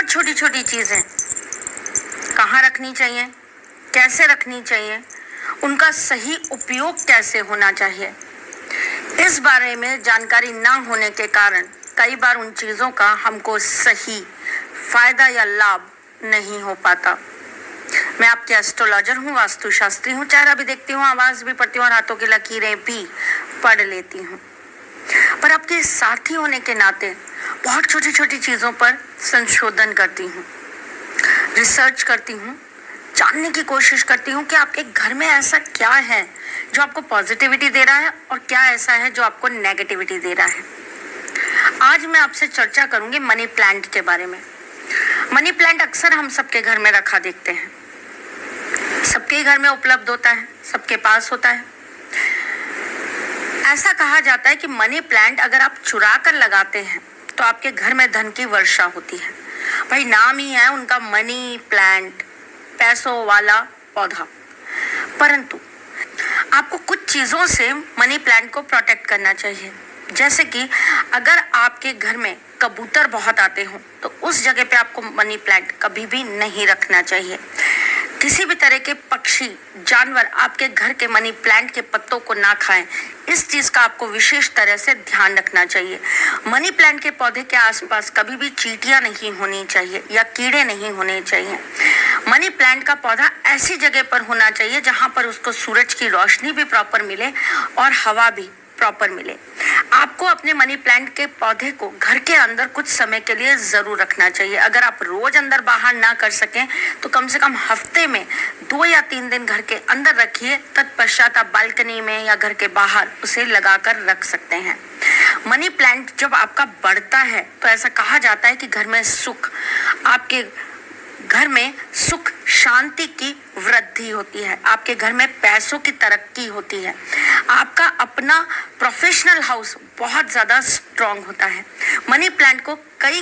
बहुत छोटी छोटी चीज़ें कहाँ रखनी चाहिए, कैसे रखनी चाहिए, उनका सही उपयोग कैसे होना चाहिए, इस बारे में जानकारी ना होने के कारण कई बार उन चीज़ों का हमको सही फायदा या लाभ नहीं हो पाता। मैं आपकी एस्ट्रोलॉजर हूँ, वास्तुशास्त्री हूँ, चेहरा भी देखती हूँ, आवाज़ भी पढ़ती हूँ और हाथों की लकीरें भी पढ़ लेती हूँ। पर आपके साथी होने के नाते बहुत छोटी छोटी चीज़ों पर संशोधन करती हूँ, रिसर्च करती हूँ, जानने की कोशिश करती हूँ कि आपके घर में ऐसा क्या है जो आपको पॉजिटिविटी दे रहा है और क्या ऐसा है जो आपको नेगेटिविटी दे रहा है। आज मैं आपसे चर्चा करूँगी मनी प्लांट के बारे में। मनी प्लांट अक्सर हम सबके घर में रखा देखते हैं, सबके घर में उपलब्ध होता है, सबके पास होता है। ऐसा कहा जाता है कि मनी प्लांट अगर आप चुरा कर लगाते हैं तो आपके घर में धन की वर्षा होती है। भाई नाम ही है उनका मनी प्लांट, पैसों वाला पौधा। परंतु आपको कुछ चीज़ों से मनी प्लांट को प्रोटेक्ट करना चाहिए। जैसे कि अगर आपके घर में कबूतर बहुत आते हों तो उस जगह पे आपको मनी प्लांट कभी भी नहीं रखना चाहिए। किसी भी तरह के पक्षी जानवर आपके घर के मनी प्लांट के पत्तों को ना खाएं, इस चीज़ का आपको विशेष तरह से ध्यान रखना चाहिए। मनी प्लांट के पौधे के आसपास कभी भी चींटियां नहीं होनी चाहिए या कीड़े नहीं होने चाहिए। मनी प्लांट का पौधा ऐसी जगह पर होना चाहिए जहां पर उसको सूरज की रोशनी भी प्रॉपर मिले और हवा भी प्रॉपर मिले। आपको अपने मनी प्लांट के पौधे को घर के अंदर कुछ समय के लिए ज़रूर रखना चाहिए। अगर आप रोज अंदर बाहर ना कर सकें तो कम से कम हफ्ते में 2 या 3 दिन घर के अंदर रखिए, तत्पश्चात आप बालकनी में या घर के बाहर उसे लगाकर रख सकते हैं। मनी प्लांट जब आपका बढ़ता है तो ऐसा कहा जाता है कि घर में सुख, आपके घर में सुख शांति की वृद्धि होती है, आपके घर में पैसों की तरक्की होती है, आपका अपना प्रोफेशनल हाउस बहुत ज़्यादा स्ट्रांग होता है। मनी प्लांट को कई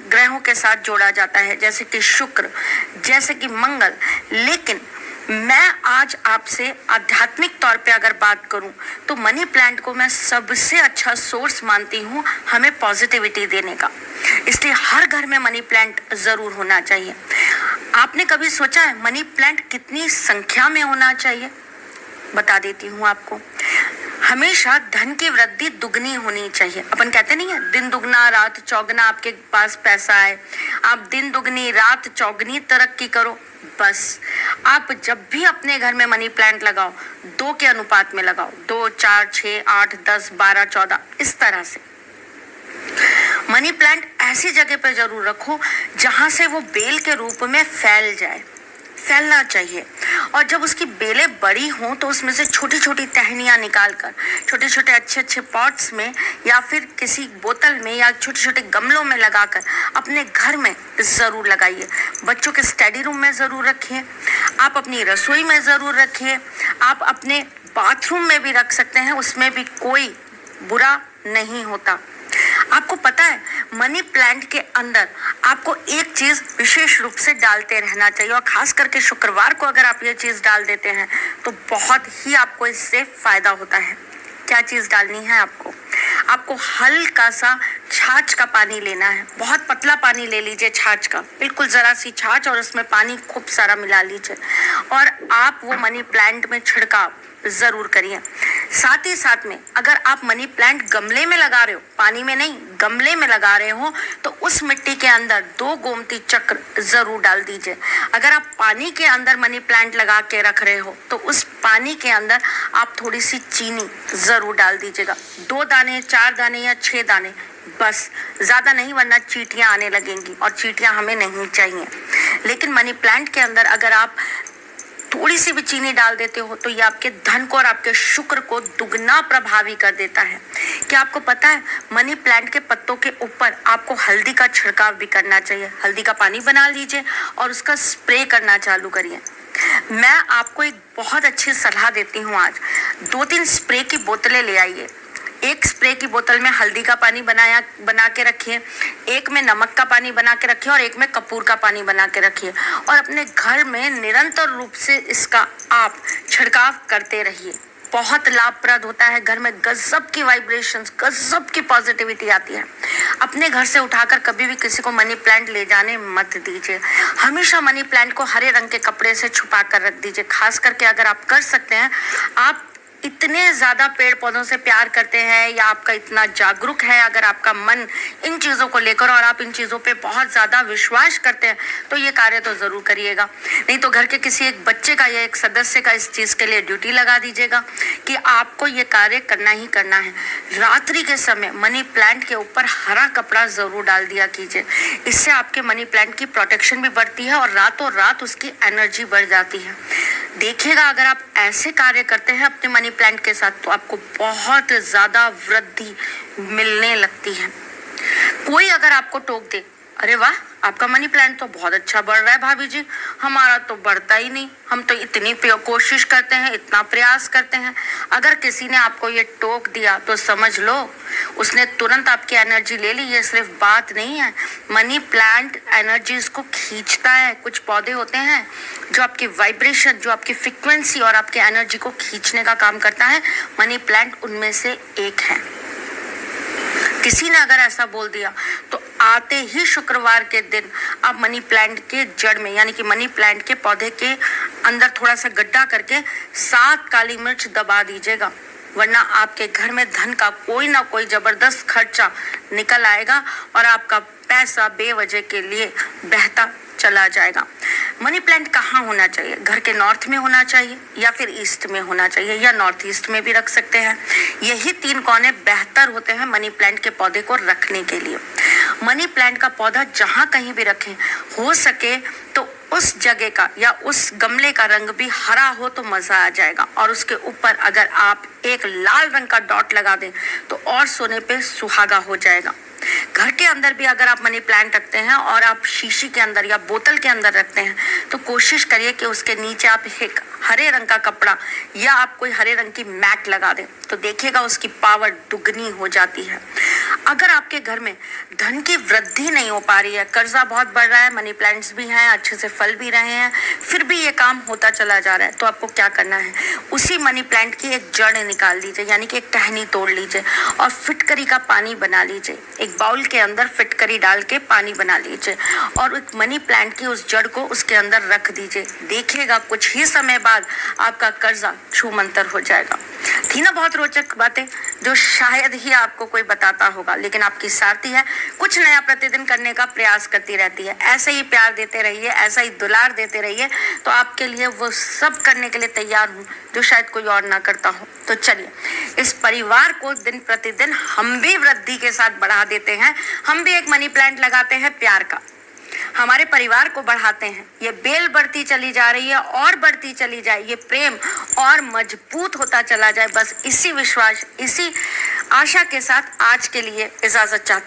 ग्रहों के साथ जोड़ा जाता है, जैसे कि शुक्र, जैसे कि मंगल। लेकिन मैं आज आपसे आध्यात्मिक तौर पे अगर बात करूं तो मनी प्लांट को मैं सबसे अच्छा सोर्स मानती हूं हमें पॉजिटिविटी देने का। इसलिए हर घर में मनी प्लांट ज़रूर होना चाहिए। आपने कभी सोचा है मनी प्लांट कितनी संख्या में होना चाहिए? बता देती हूँ आपको। हमेशा धन की वृद्धि दुगनी होनी चाहिए। अपन कहते नहीं है दिन दुगना रात चौगना आपके पास पैसा है। आप दिन दुगनी रात चौगनी तरक्की करो। बस आप जब भी अपने घर में मनी प्लांट लगाओ 2 के अनुपात में लगाओ, 2, 4, 6, 8, 10, 12, 14 इस तरह से। मनी प्लांट ऐसी जगह पर जरूर रखो जहां से वो बेल के रूप में फैलना चाहिए। और जब उसकी बेलें बड़ी हों तो उसमें से छोटी छोटी टहनियाँ निकालकर छोटे छोटे अच्छे पॉट्स में या फिर किसी बोतल में या छोटे छोटे गमलों में लगाकर अपने घर में ज़रूर लगाइए। बच्चों के स्टडी रूम में ज़रूर रखिए, आप अपनी रसोई में ज़रूर रखिए, आप अपने बाथरूम में भी रख सकते हैं, उसमें भी कोई बुरा नहीं होता। आपको पता है मनी प्लांट के अंदर आपको एक चीज़ विशेष रूप से डालते रहना चाहिए और ख़ास करके शुक्रवार को अगर आप ये चीज़ डाल देते हैं तो बहुत ही आपको इससे फ़ायदा होता है। क्या चीज़ डालनी है आपको हल्का सा छाछ का पानी लेना है। बहुत पतला पानी ले लीजिए छाछ का, बिल्कुल ज़रा सी छाछ और उसमें पानी खूब सारा मिला लीजिए और आप वो मनी प्लांट में छिड़काव ज़रूर करिए। साथ ही साथ में अगर आप मनी प्लांट गमले में लगा रहे हो, पानी में नहीं गमले में लगा रहे हो, तो उस मिट्टी के अंदर 2 गोमती चक्र ज़रूर डाल दीजिए। अगर आप पानी के अंदर मनी प्लांट लगा के रख रहे हो तो उस पानी के अंदर आप थोड़ी सी चीनी ज़रूर डाल दीजिएगा। 2 दाने, 4 दाने या 6 दाने, बस ज़्यादा नहीं, वरना चींटियाँ आने लगेंगी और चींटियाँ हमें नहीं चाहिए। लेकिन मनी प्लांट के अंदर अगर आप थोड़ी सी भी चीनी डाल देते हो तो ये आपके धन को और आपके शुक्र को दुगना प्रभावी कर देता है। क्या आपको पता है मनी प्लांट के पत्तों के ऊपर आपको हल्दी का छिड़काव भी करना चाहिए। हल्दी का पानी बना लीजिए और उसका स्प्रे करना चालू करिए। मैं आपको एक बहुत अच्छी सलाह देती हूँ आज। 2-3 स्प्रे की बोतलें ले आइए। एक स्प्रे की बोतल में हल्दी का पानी बना के रखिए, एक में नमक का पानी बना के रखिए और एक में कपूर का पानी बना के रखिए और अपने घर में निरंतर रूप से इसका आप छिड़काव करते रहिए। बहुत लाभप्रद होता है। घर में गजब की वाइब्रेशंस, गजब की पॉजिटिविटी आती है। अपने घर से उठाकर कभी भी किसी को मनी प्लांट ले जाने मत दीजिए। हमेशा मनी प्लांट को हरे रंग के कपड़े से छुपा कर रख दीजिए। खास करके अगर आप कर सकते हैं, आप इतने ज़्यादा पेड़ पौधों से प्यार करते हैं या आपका इतना जागरूक है, अगर आपका मन इन चीज़ों को लेकर और आप इन चीज़ों पे बहुत ज़्यादा विश्वास करते हैं, तो ये कार्य तो ज़रूर करिएगा। नहीं तो घर के किसी एक बच्चे का या एक सदस्य का इस चीज़ के लिए ड्यूटी लगा दीजिएगा कि आपको ये कार्य करना ही करना है। रात्रि के समय मनी प्लांट के ऊपर हरा कपड़ा ज़रूर डाल दिया कीजिए। इससे आपके मनी प्लांट की प्रोटेक्शन भी बढ़ती है और रातों रात उसकी एनर्जी बढ़ जाती है। देखिएगा, अगर आप ऐसे कार्य करते हैं अपने मनी प्लांट के साथ, तो आपको बहुत ज़्यादा वृद्धि मिलने लगती है। कोई अगर आपको टोक दे, अरे वाह, आपका मनी प्लांट तो बहुत अच्छा बढ़ रहा है भाभी जी, हमारा तो बढ़ता ही नहीं, हम तो इतनी कोशिश करते हैं, इतना प्रयास करते हैं। अगर किसी ने आपको ये टोक दिया तो समझ लो उसने तुरंत आपकी एनर्जी ले ली। ये सिर्फ बात नहीं है, मनी प्लांट एनर्जीज को खींचता है। कुछ पौधे होते हैं जो आपकी वाइब्रेशन, जो आपकी फ्रिक्वेंसी और आपकी एनर्जी को खींचने का काम करता है। मनी प्लांट उनमें से एक है। किसी ने अगर ऐसा बोल दिया तो आते ही शुक्रवार के दिन आप मनी प्लांट के जड़ में, यानी कि मनी प्लांट के पौधे के अंदर थोड़ा सा गड्ढा करके 7 काली मिर्च दबा दीजिएगा, वरना आपके घर में धन का कोई ना कोई जबरदस्त खर्चा निकल आएगा और आपका पैसा बेवजह के लिए बहता चला जाएगा। मनी प्लांट कहाँ होना चाहिए? घर के नॉर्थ में होना चाहिए या फिर ईस्ट में होना चाहिए, या नॉर्थ ईस्ट में भी रख सकते हैं। यही 3 कोने बेहतर होते हैं मनी प्लांट के पौधे को रखने के लिए। मनी प्लांट का पौधा जहाँ कहीं भी रखें, हो सके तो उस जगह का या उस गमले का रंग भी हरा हो तो मजा आ जाएगा। और उसके ऊपर अगर आप एक लाल रंग का डॉट लगा दें तो और सोने पे सुहागा हो जाएगा। घर के अंदर भी अगर आप मनी प्लांट रखते हैं और आप शीशी के अंदर या बोतल के अंदर रखते हैं, तो कोशिश करिए कि उसके नीचे आप एक हरे रंग का कपड़ा या आप कोई हरे रंग की मैट लगा दें, तो देखिएगा उसकी पावर दुगनी हो जाती है। अगर आपके घर में धन की वृद्धि नहीं हो पा रही है, कर्जा बहुत बढ़ रहा है, मनी प्लांट्स भी हैं, अच्छे से फल भी रहे हैं, फिर भी ये काम होता चला जा रहा है, तो आपको क्या करना है? उसी मनी प्लांट की एक जड़ निकाल लीजिए, यानी कि एक टहनी तोड़ लीजिए और फिटकरी का पानी बना लीजिए। एक बाउल के अंदर फिटकरी डाल के पानी बना लीजिए और एक मनी प्लांट की उस जड़ को उसके अंदर रख दीजिए। देखिएगा कुछ ही समय बाद आपका कर्जा छूमंतर हो जाएगा। थी ना बहुत रोचक बातें जो शायद ही आपको कोई बताता होगा, लेकिन आपकी साथी है, कुछ नया प्रतिदिन करने का प्रयास करती रहती है। ऐसे ही प्यार देते रहिए, ऐसा ही दुलार देते रहिए, तो आपके लिए वो सब करने के लिए तैयार हूँ जो शायद कोई और ना करता हो। तो चलिए, इस परिवार को दिन प्रतिदिन हम भी वृद्धि के साथ बढ़ा देते हैं। हम भी एक मनी प्लांट लगाते हैं प्यार का, हमारे परिवार को बढ़ाते हैं। ये बेल बढ़ती चली जा रही है और बढ़ती चली जाए, ये प्रेम और मजबूत होता चला जाए। बस इसी विश्वास, इसी आशा के साथ आज के लिए इजाजत चाहती हूँ।